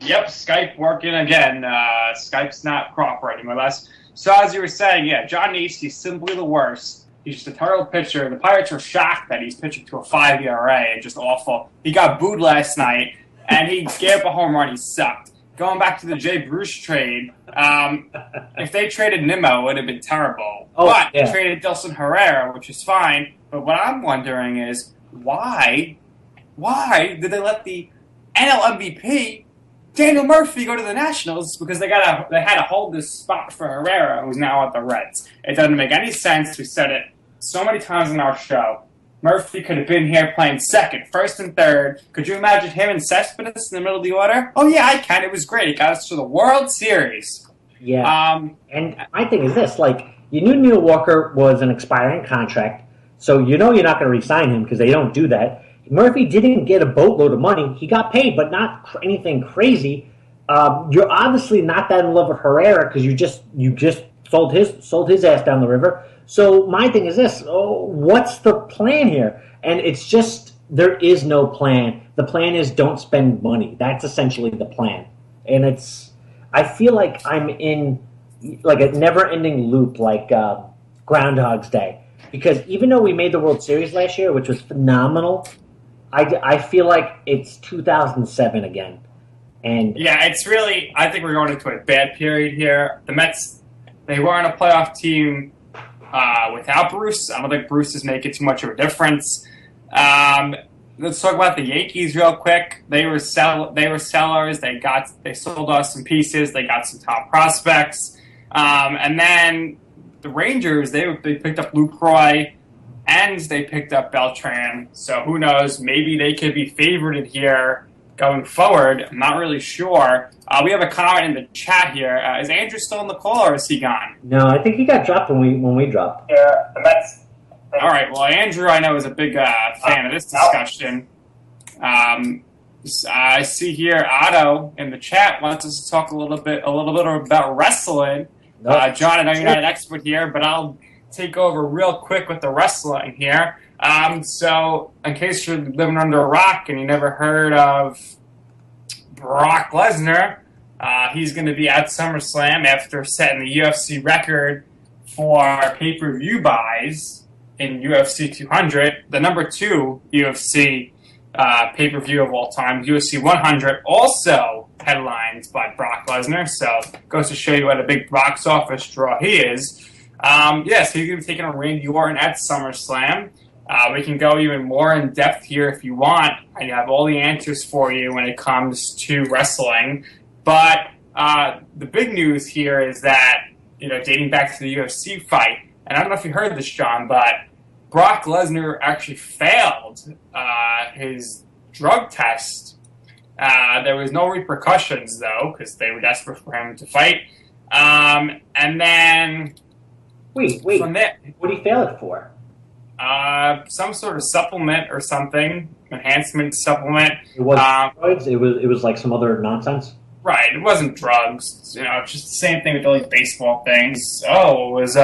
Yep, Skype working again. Skype's not cooperating with us. So as you were saying, yeah, John Neese, he's simply the worst. He's just a terrible pitcher. The Pirates are shocked that he's pitching to a 5 ERA and just awful. He got booed last night, and he gave up a home run. He sucked. Going back to the Jay Bruce trade, if they traded Nimmo, it would have been terrible. But they traded Dilson Herrera, which is fine. But what I'm wondering is, why did they let the NL MVP, Daniel Murphy, go to the Nationals? Because they had to hold this spot for Herrera, who's now at the Reds. It doesn't make any sense. We said it so many times in our show. Murphy could have been here playing second, first, and third. Could you imagine him and Cespedes in the middle of the order? Oh, yeah, I can. It was great. He got us to the World Series. Yeah. And my thing is this. You knew Neil Walker was an expiring contract, so you're not going to re-sign him because they don't do that. Murphy didn't get a boatload of money. He got paid, but not anything crazy. You're obviously not that in love with Herrera because you just sold his ass down the river. So my thing is this: what's the plan here? And it's just there is no plan. The plan is don't spend money. That's essentially the plan. And I feel like I'm in like a never-ending loop, like Groundhog's Day. Because even though we made the World Series last year, which was phenomenal, I feel like it's 2007 again. And yeah, it's really, I think we're going into a bad period here. The Mets, they weren't a playoff team without Bruce. I don't think Bruce is making too much of a difference. let's talk about the Yankees real quick. They were sellers. They sold us some pieces. They got some top prospects. And then the Rangers, they picked up Lucroy and they picked up Beltran. So who knows? Maybe they could be favored here going forward. I'm not really sure. We have a comment in the chat here. Is Andrew still in the call or is he gone? No, I think he got dropped when we dropped. Yeah, all right. Well, Andrew, I know is a big fan of this discussion. I see here Otto in the chat wants us to talk a little bit about wrestling. John, I know you're not an expert here, but I'll take over real quick with the wrestling here. So, in case you're living under a rock and you never heard of Brock Lesnar, he's going to be at SummerSlam after setting the UFC record for pay-per-view buys in UFC 200, the number 2 UFC pay-per-view of all time, UFC 100, also headlined by Brock Lesnar, so goes to show you what a big box office draw he is. Yes, he's going to be taking on Randy Orton at SummerSlam. We can go even more in depth here if you want. I have all the answers for you when it comes to wrestling. But the big news here is that, dating back to the UFC fight, and I don't know if you heard this, John, but Brock Lesnar actually failed his drug test. There was no repercussions, though, because they were desperate for him to fight. And then... Wait. From there, what did he fail it for? Some sort of supplement or something, enhancement supplement. It was drugs? It was like some other nonsense? Right, it wasn't drugs. It's just the same thing with all these baseball things. Oh, it was,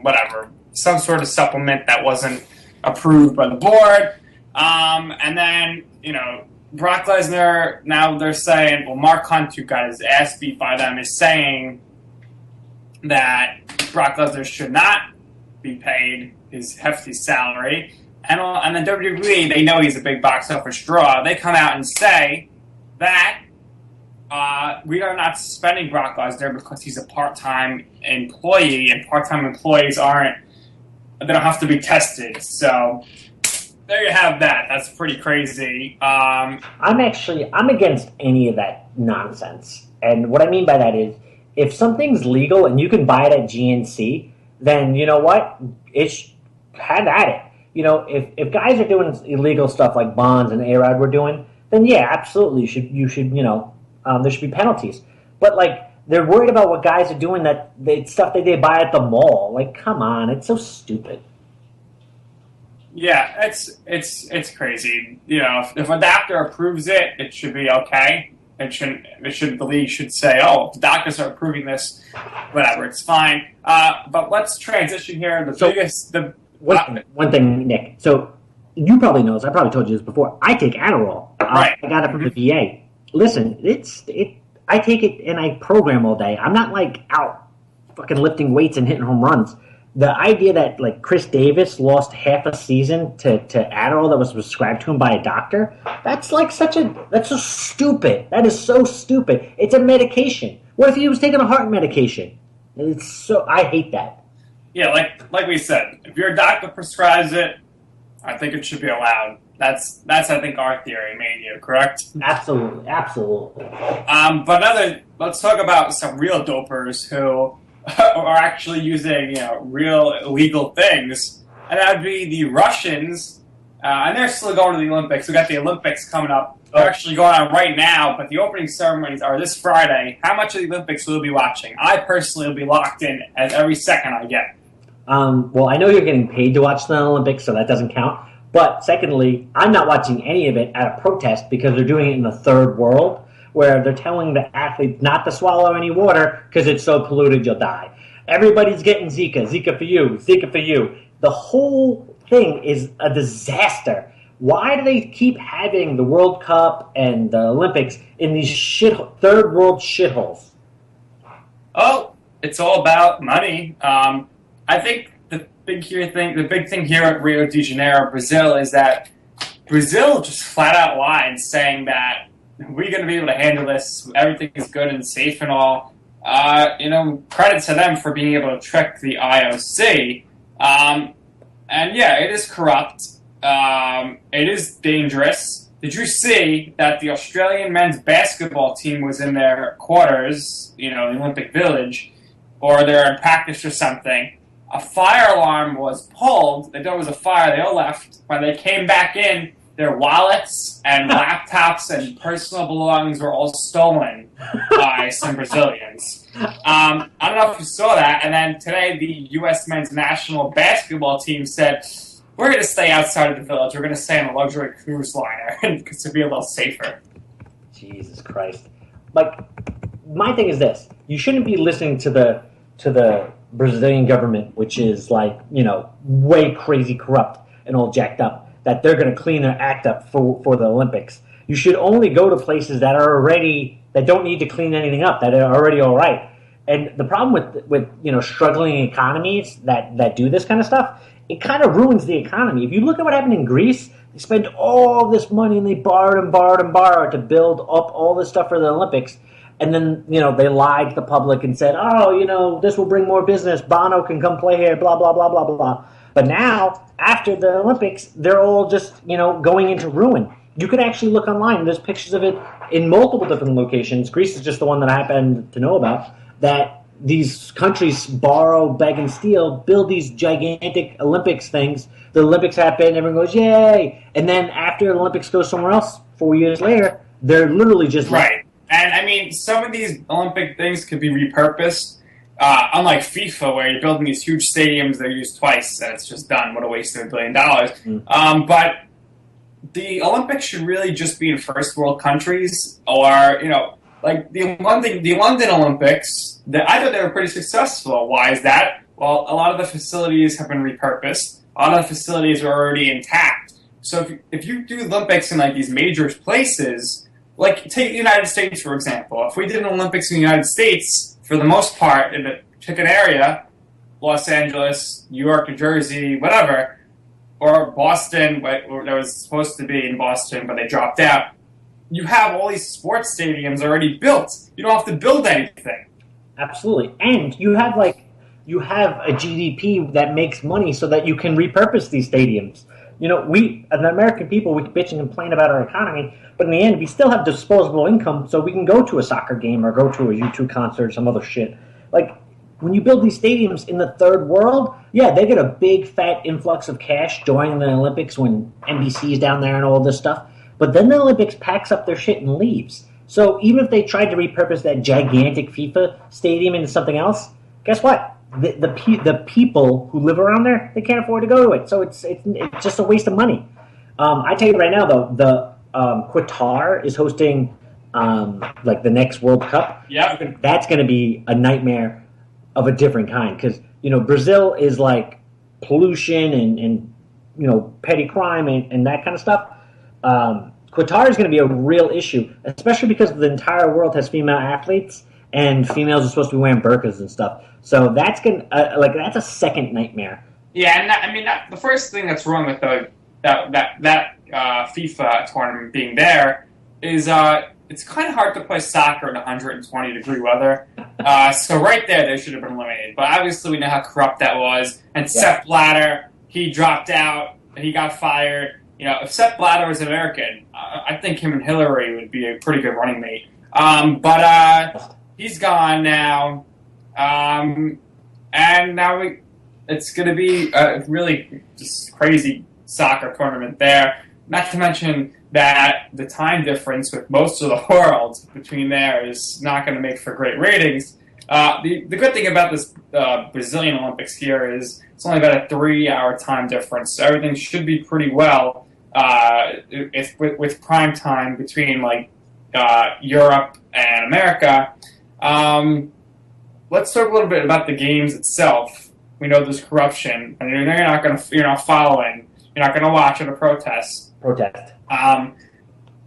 whatever. Some sort of supplement that wasn't approved by the board. And then, Brock Lesnar, now they're saying, well, Mark Hunt, who got his ass beat by them, is saying that Brock Lesnar should not be paid his hefty salary. And then WWE, they know he's a big box office draw. They come out and say that we are not suspending Brock Lesnar because he's a part-time employee, and part-time employees they don't have to be tested. So there you have that. That's pretty crazy. I'm against any of that nonsense. And what I mean by that is, if something's legal and you can buy it at GNC, then you know what? Have at it. If guys are doing illegal stuff like Bonds and A-Rod were doing, then yeah, absolutely, you should there should be penalties. But they're worried about what guys are doing stuff that they buy at the mall. Like, come on, it's so stupid. Yeah, it's crazy. If a doctor approves it, it should be okay. The league should say, oh, if the doctors are approving this, whatever, it's fine. But let's transition here. One thing, Nick. So you probably know this. I probably told you this before. I take Adderall. Right. I got it from the VA. Listen, I take it and I program all day. I'm not out fucking lifting weights and hitting home runs. The idea that Chris Davis lost half a season to Adderall that was prescribed to him by a doctor, that's so stupid. That is so stupid. It's a medication. What if he was taking a heart medication? I hate that. Yeah, like we said, if your doctor prescribes it, I think it should be allowed. That's I think our theory, Mania, correct? Absolutely. But let's talk about some real dopers who are actually using real illegal things, and that would be the Russians, and they're still going to the Olympics. We got the Olympics coming up. They're actually going on right now, but the opening ceremonies are this Friday. How much of the Olympics will you be watching? I personally will be locked in as every second I get. Well, I know you're getting paid to watch the Olympics, so that doesn't count. But secondly, I'm not watching any of it at a protest because they're doing it in the third world, where they're telling the athletes not to swallow any water because it's so polluted you'll die. Everybody's getting Zika. Zika for you. Zika for you. The whole thing is a disaster. Why do they keep having the World Cup and the Olympics in these third world shitholes? Oh, it's all about money. I think the big thing here at Rio de Janeiro, Brazil, is that Brazil just flat out lied, saying that we're going to be able to handle this. Everything is good and safe and all. Credit to them for being able to trick the IOC. And yeah, it is corrupt. It is dangerous. Did you see that the Australian men's basketball team was in their quarters, the Olympic Village, or they're in practice or something? A fire alarm was pulled. They thought it was a fire. They all left. When they came back in, their wallets and laptops and personal belongings were all stolen by some Brazilians. I don't know if you saw that. And then today, the U.S. men's national basketball team said, we're going to stay outside of the village. We're going to stay on a luxury cruise liner to be a little safer. Jesus Christ. Like, my thing is this. You shouldn't be listening to the Brazilian government, which is like, way crazy corrupt and all jacked up, that they're going to clean their act up for the Olympics. You should only go to places that don't need to clean anything up, that are already all right. And the problem with struggling economies that do this kind of stuff, it kind of ruins the economy. If you look at what happened in Greece, they spent all this money and they borrowed and borrowed and borrowed to build up all this stuff for the Olympics. And then, they lied to the public and said, this will bring more business. Bono can come play here, blah, blah, blah, blah, blah. But now, after the Olympics, they're all just, going into ruin. You could actually look online. There's pictures of it in multiple different locations. Greece is just the one that I happen to know about, that these countries borrow, beg, and steal, build these gigantic Olympics things. The Olympics happen, everyone goes, yay! And then after the Olympics goes somewhere else, 4 years later, they're literally just... Right. And, some of these Olympic things could be repurposed. Unlike FIFA, where you're building these huge stadiums, they're used twice, and it's just done. What a waste of $1 billion. But the Olympics should really just be in first world countries, or like the London Olympics. I thought they were pretty successful. Why is that? Well, a lot of the facilities have been repurposed. A lot of the facilities are already intact. So if you do Olympics in like these major places, like take the United States for example. If we did an Olympics in the United States, for the most part, in a particular area, Los Angeles, New York, New Jersey, whatever, or Boston, that was supposed to be in Boston, but they dropped out. You have all these sports stadiums already built. You don't have to build anything. Absolutely. And you have a GDP that makes money so that you can repurpose these stadiums. We, as American people, we can bitch and complain about our economy, but in the end, we still have disposable income, so we can go to a soccer game or go to a U2 concert or some other shit. Like, when you build these stadiums in the third world, yeah, they get a big, fat influx of cash during the Olympics when NBC's down there and all this stuff, but then the Olympics packs up their shit and leaves. So even if they tried to repurpose that gigantic FIFA stadium into something else, guess what? The people who live around there, they can't afford to go to it. So it's just a waste of money. I tell you right now, though, the Qatar is hosting the next World Cup. Yeah, that's going to be a nightmare of a different kind because Brazil is like pollution and petty crime and that kind of stuff. Qatar is going to be a real issue, especially because the entire world has female athletes. And females are supposed to be wearing burqas and stuff. So that's that's a second nightmare. Yeah, and the first thing that's wrong with that FIFA tournament being there is it's kind of hard to play soccer in 120-degree weather. So right there, they should have been eliminated. But obviously, we know how corrupt that was. And Sepp Blatter, he dropped out. He got fired. If Sepp Blatter was American, I think him and Hillary would be a pretty good running mate. He's gone now, and now it's going to be a really just crazy soccer tournament there. Not to mention that the time difference with most of the world between there is not going to make for great ratings. The good thing about this Brazilian Olympics here is it's only about a 3-hour time difference, so everything should be pretty well with prime time between Europe and America. Let's talk a little bit about the games itself. We know there's corruption, and you're not following. You're not going to watch at a protest.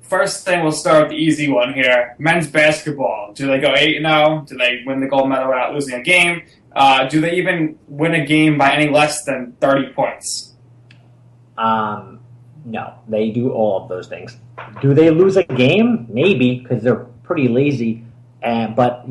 First thing, we'll start with the easy one here. Men's basketball. Do they go 8-0? Do they win the gold medal without losing a game? Do they even win a game by any less than 30 points? No, they do all of those things. Do they lose a game? Maybe, because they're pretty lazy. But,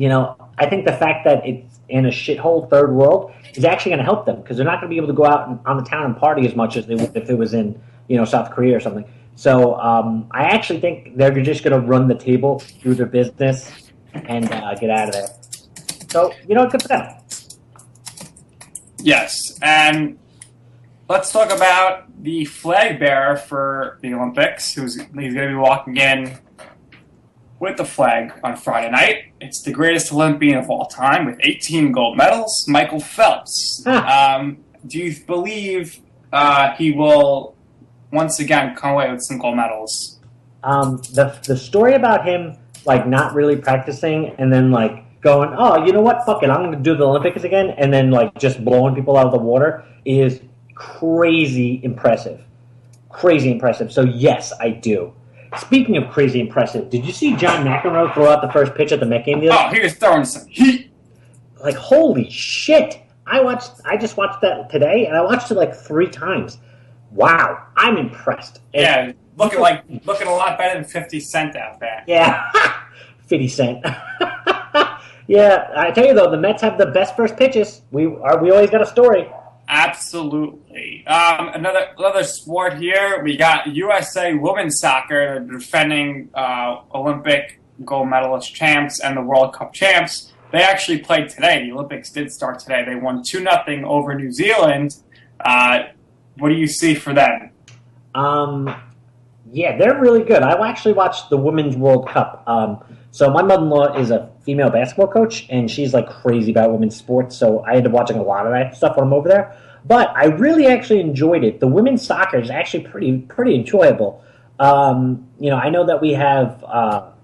I think the fact that it's in a shithole third world is actually going to help them because they're not going to be able to go out on the town and party as much as they would if it was in, South Korea or something. So I actually think they're just going to run the table, do their business, and get out of there. So, good for them. Yes, and let's talk about the flag bearer for the Olympics. He's going to be walking in with the flag on Friday night. It's the greatest Olympian of all time with 18 gold medals, Michael Phelps. Do you believe he will once again come away with some gold medals? The story about him not really practicing and then going, oh, you know what, fuck it, I'm going to do the Olympics again, and then just blowing people out of the water is crazy impressive. Crazy impressive. So yes, I do. Speaking of crazy impressive, did you see John McEnroe throw out the first pitch at the Met game the other day? Oh, he was throwing some heat. Holy shit. I just watched that today, and I watched it 3 times. Wow, I'm impressed. Yeah, looking a lot better than 50 Cent out there. Yeah, 50 Cent. Yeah, I tell you though, the Mets have the best first pitches. We always got a story. Absolutely. Another sport here. We got USA women's soccer, the defending Olympic gold medalist champs and the World Cup champs. They actually played today. The Olympics did start today. They won 2-0 over New Zealand. What do you see for them? Yeah, they're really good. I actually watched the Women's World Cup. So my mother-in-law is a female basketball coach, and she's crazy about women's sports, so I ended up watching a lot of that stuff when I'm over there. But I really actually enjoyed it. The women's soccer is actually pretty enjoyable. I know that we have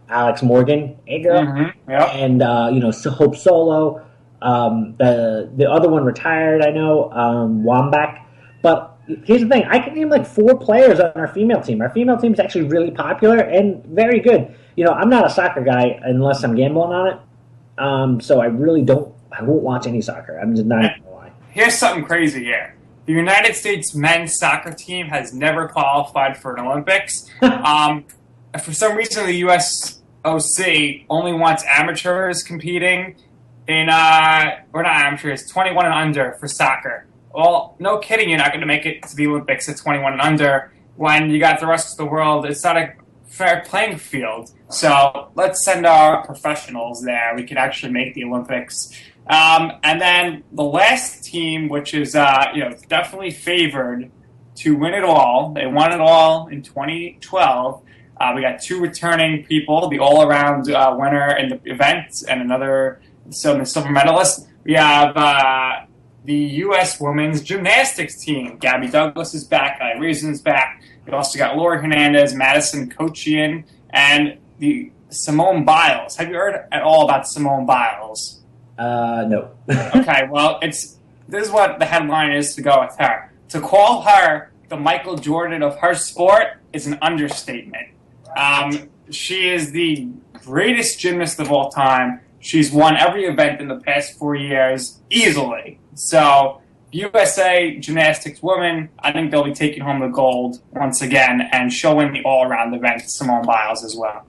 Alex Morgan, and Hope Solo. The other one retired, I know, Wambach. But here's the thing. I can name 4 players on our female team. Our female team is actually really popular and very good. I'm not a soccer guy unless I'm gambling on it. So I won't watch any soccer. I'm just not going to lie. Here's something crazy here. The United States men's soccer team has never qualified for an Olympics. For some reason, the USOC only wants amateurs competing or not amateurs, 21 and under for soccer. Well, no kidding, you're not going to make it to the Olympics at 21 and under when you got the rest of the world. It's not a fair playing field. So let's send our professionals there. We could actually make the Olympics. And then the last team, which is definitely favored to win it all. They won it all in 2012. We got 2 returning people, the all-around winner in the event, and another silver medalist. We have the U.S. women's gymnastics team. Gabby Douglas is back. Ally Reason's back. We also got Laura Hernandez, Madison Kochian, and the Simone Biles. Have you heard at all about Simone Biles? No. Okay, well, this is what the headline is to go with her. To call her the Michael Jordan of her sport is an understatement. She is the greatest gymnast of all time. She's won every event in the past 4 years easily. So, USA gymnastics women, I think they'll be taking home the gold once again and showing the all-around event Simone Biles as well.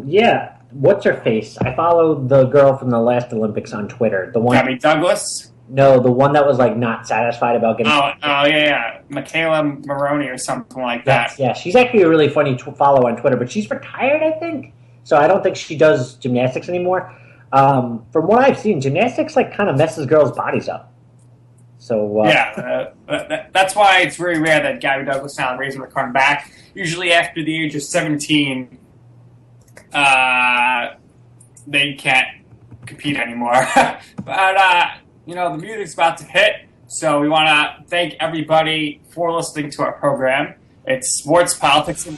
Yeah. What's her face? I follow the girl from the last Olympics on Twitter. The one. Gabby Douglas? No, the one that was not satisfied about getting. Oh yeah. Michaela Maroney or something like that. Yeah, she's actually a really funny follow on Twitter, but she's retired, I think. So I don't think she does gymnastics anymore. From what I've seen, gymnastics kind of messes girls' bodies up. So that's why it's very rare that Gabby Douglas and Ally Reason are coming back. Usually after the age of 17, they can't compete anymore. But the music's about to hit, so we want to thank everybody for listening to our program. It's Sports, Politics, and